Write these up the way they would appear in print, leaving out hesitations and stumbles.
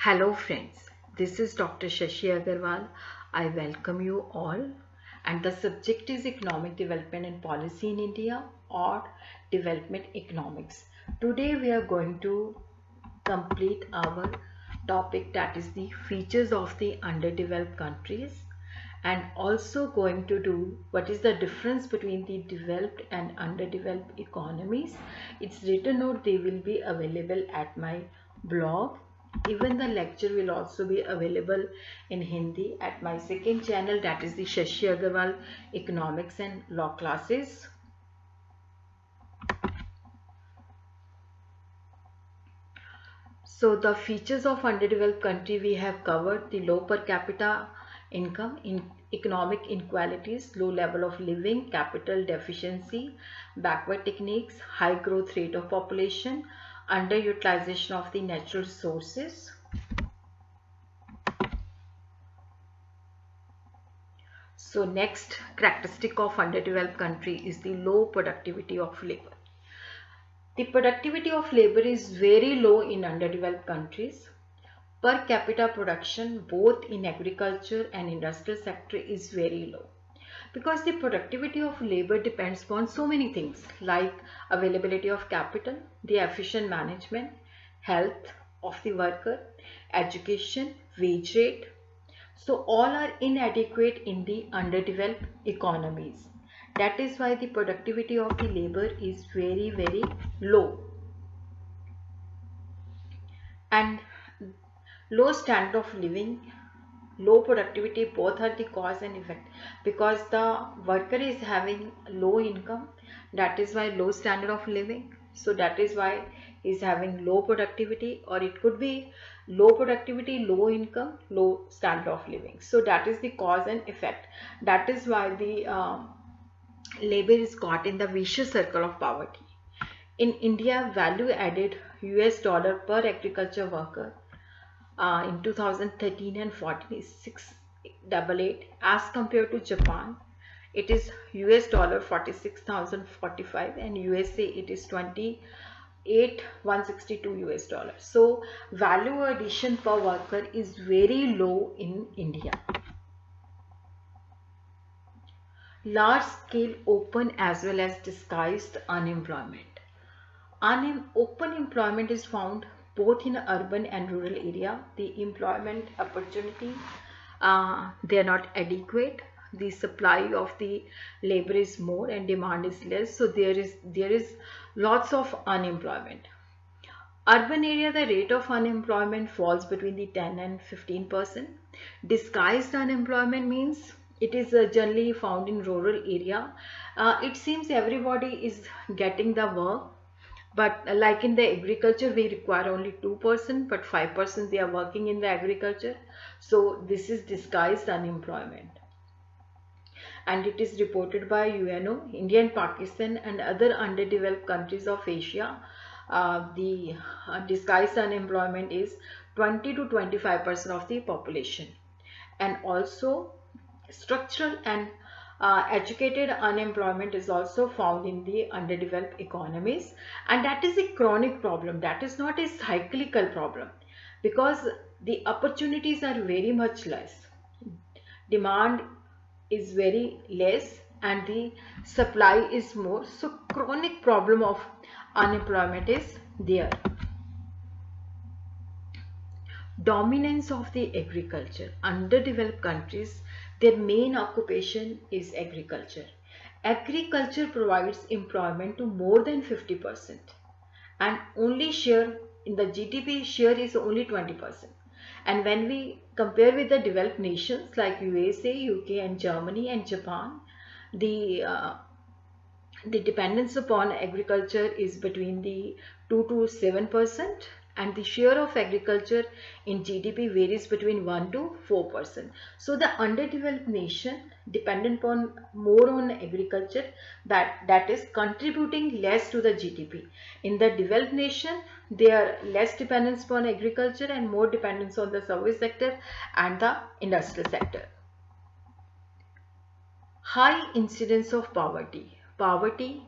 Hello friends, this is Dr. Shashi Agarwal. I welcome you all, and the subject is economic development and policy in India or development economics. Today we are going to complete our topic, that is the features of the underdeveloped countries, and also going to do what is the difference between the developed and underdeveloped economies. It's written note, they will be available at my blog. Even the lecture will also be available in Hindi at my second channel, that is the Shashi Agarwal Economics and Law Classes. So the features of underdeveloped country we have covered: the low per capita income, economic inequalities, low level of living, capital deficiency, backward techniques, high growth rate of population, underutilization of the natural resources. So next characteristic of underdeveloped country is the low productivity of labor. The productivity of labor is very low in underdeveloped countries. Per capita production both in agriculture and industrial sector is very low, because the productivity of labor depends upon so many things like availability of capital, the efficient management, health of the worker, education, wage rate. So all are inadequate in the underdeveloped economies. That is why the productivity of the labor is very low. And low standard of living, low productivity, both are the cause and effect, because the worker is having low income, that is why low standard of living. So that is why he is having low productivity, or it could be low productivity, low income, low standard of living. So that is the cause and effect. That is why the labor is caught in the vicious circle of poverty. In India, value added US dollar per agriculture worker in 2013 and 14 is 688, as compared to Japan. It is US dollar 46,045, and USA it is 28,162 US dollars. So value addition per worker is very low in India. Large scale open as well as disguised unemployment. Open employment is found both in urban and rural area. The employment opportunity, they are not adequate. The supply of the labor is more and demand is less. So there is lots of unemployment. Urban area, the rate of unemployment falls between the 10 and 15%. Disguised unemployment means it is generally found in rural area. It seems everybody is getting the work, but like in the agriculture, we require only 2%, but 5% they are working in the agriculture. So this is disguised unemployment. And it is reported by UNO, India and Pakistan and other underdeveloped countries of Asia. The disguised unemployment is 20 to 25% of the population. And also structural and educated unemployment is also found in the underdeveloped economies, and that is a chronic problem. That is not a cyclical problem, because the opportunities are very much less, demand is very less, and the supply is more. So chronic problem of unemployment is there. Dominance of the agriculture. Underdeveloped countries, their main occupation is agriculture. Agriculture provides employment to more than 50%, and only share in the GDP share is only 20%. And when we compare with the developed nations like USA, UK and Germany and Japan, the the dependence upon agriculture is between the 2 to 7%, and the share of agriculture in GDP varies between 1 to 4%. So the underdeveloped nation dependent upon more on agriculture, that is contributing less to the GDP. In the developed nation, there are less dependence upon agriculture and more dependence on the service sector and the industrial sector. High incidence of poverty. Poverty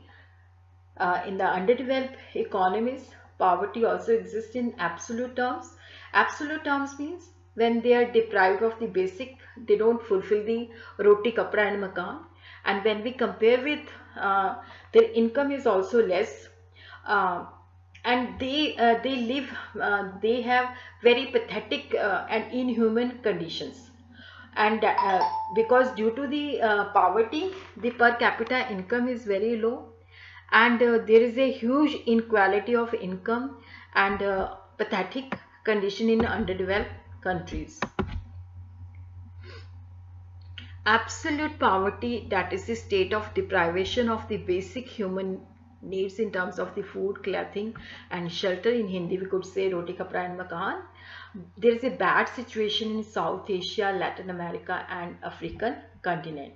in the underdeveloped economies, poverty also exists in absolute terms, Absolute terms means when they are deprived of the basic, they don't fulfill the roti, kapra and makan. And when we compare with their income is also less, uh, and they live, they have very pathetic and inhuman conditions. And because due to the poverty, the per capita income is very low, and there is a huge inequality of income and pathetic condition in underdeveloped countries. Absolute poverty, that is the state of deprivation of the basic human needs in terms of the food, clothing and shelter. In Hindi we could say roti, kapra and makan. There is a bad situation in South Asia, Latin America and African continent.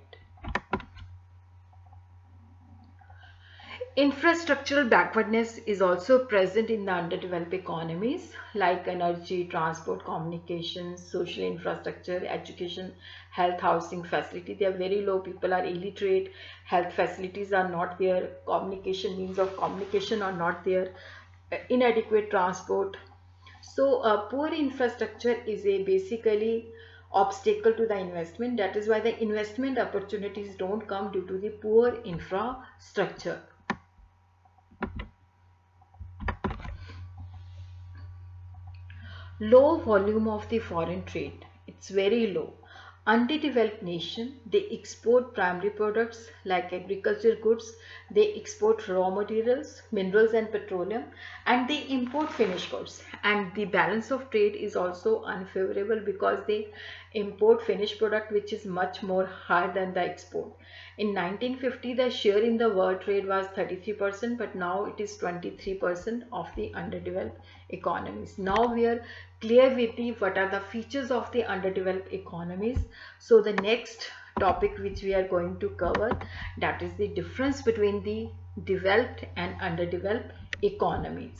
Infrastructural backwardness is also present in the underdeveloped economies like energy, transport, communications, social infrastructure, education, health, housing facility. They are very low. People are illiterate. Health facilities are not there. Communication, means of communication are not there. Inadequate transport. So poor infrastructure is a basically obstacle to the investment. That is why the investment opportunities don't come due to the poor infrastructure. Low volume of the foreign trade, it's very low. Underdeveloped nation, they export primary products like agriculture goods, they export raw materials, minerals and petroleum, and they import finished goods. And the balance of trade is also unfavorable because they import finished product which is much more higher than the export. In 1950, the share in the world trade was 33%, but now it is 23% of the underdeveloped economies. Now we are clear with the what are the features of the underdeveloped economies. So the next topic which we are going to cover, that is the difference between the developed and underdeveloped economies.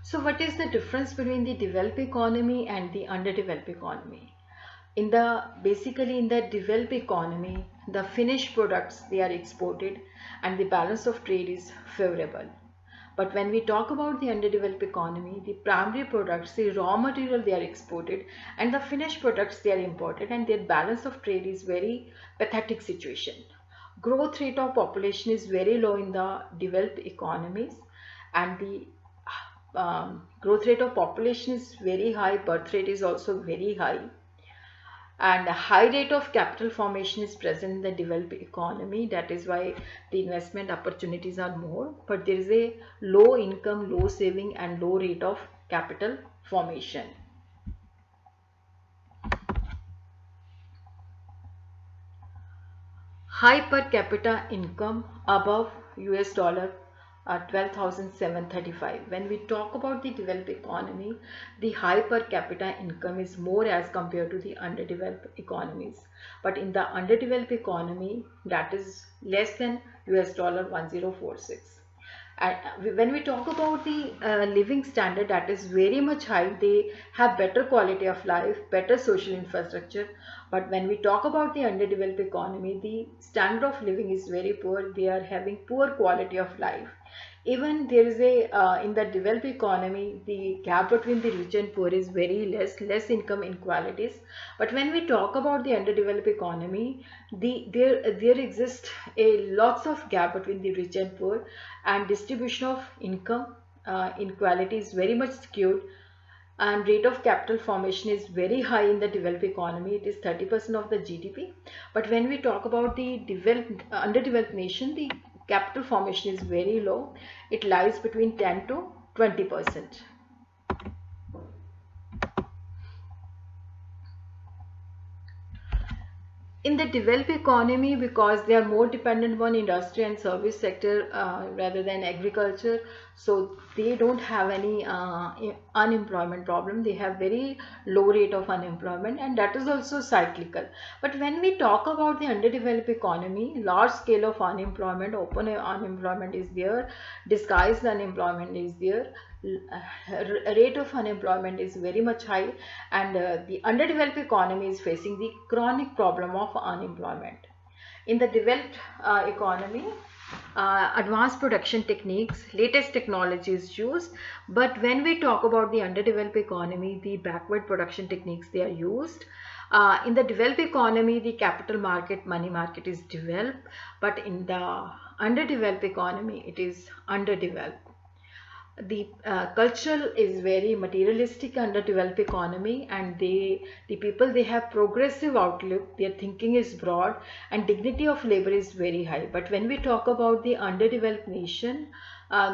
So what is the difference between the developed economy and the underdeveloped economy? Basically in the developed economy, the finished products, they are exported and the balance of trade is favorable. But when we talk about the underdeveloped economy, the primary products, the raw material, they are exported and the finished products, they are imported, and their balance of trade is very pathetic situation. Growth rate of population is very low in the developed economies, and the growth rate of population is very high, birth rate is also very high, and a high rate of capital formation is present in the developed economy. That is why the investment opportunities are more, but there is a low income, low saving and low rate of capital formation. High per capita income above US dollar 12,735. When we talk about the developed economy, the high per capita income is more as compared to the underdeveloped economies. But in the underdeveloped economy, that is less than US dollar 1046. And when we talk about the living standard, that is very much high. They have better quality of life, better social infrastructure. But when we talk about the underdeveloped economy, the standard of living is very poor. They are having poor quality of life. Even there is a in the developed economy, the gap between the rich and poor is very less income inequalities. But when we talk about the underdeveloped economy, there exists a lots of gap between the rich and poor, and distribution of income inequality is very much skewed, and rate of capital formation is very high in the developed economy. It is 30% of the GDP. But when we talk about the underdeveloped nation, the capital formation is very low. It lies between 10 to 20%. In the developed economy, because they are more dependent on industry and service sector rather than agriculture, so they don't have any unemployment problem. They have very low rate of unemployment, and that is also cyclical. But when we talk about the underdeveloped economy, large scale of unemployment, open unemployment is there, disguised unemployment is there, rate of unemployment is very much high, and the underdeveloped economy is facing the chronic problem of unemployment. In the developed economy, advanced production techniques, latest technologies used. But when we talk about the underdeveloped economy, the backward production techniques they are used. In the developed economy, the capital market, money market is developed, but in the underdeveloped economy, it is underdeveloped. The cultural is very materialistic under developed economy, and the people they have progressive outlook, their thinking is broad, and dignity of labor is very high. But when we talk about the underdeveloped nation,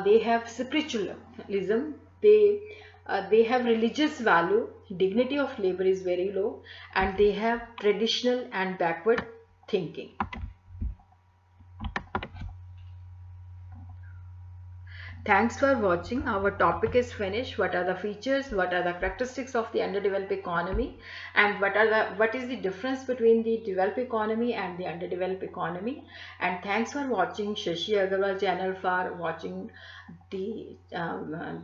they have spiritualism, they have religious value, dignity of labor is very low, and they have traditional and backward thinking. Thanks for watching. Our topic is finished. What are the features? What are the characteristics of the underdeveloped economy? And what is the difference between the developed economy and the underdeveloped economy? And thanks for watching Shashi Agarwal channel, for watching the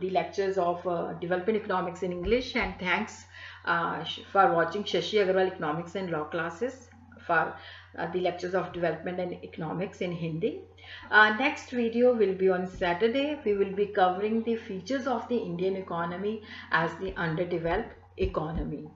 lectures of development economics in English. And thanks for watching Shashi Agarwal economics and law classes, for the lectures of development and economics in Hindi. Next video will be on Saturday. We will be covering the features of the Indian economy as the underdeveloped economy.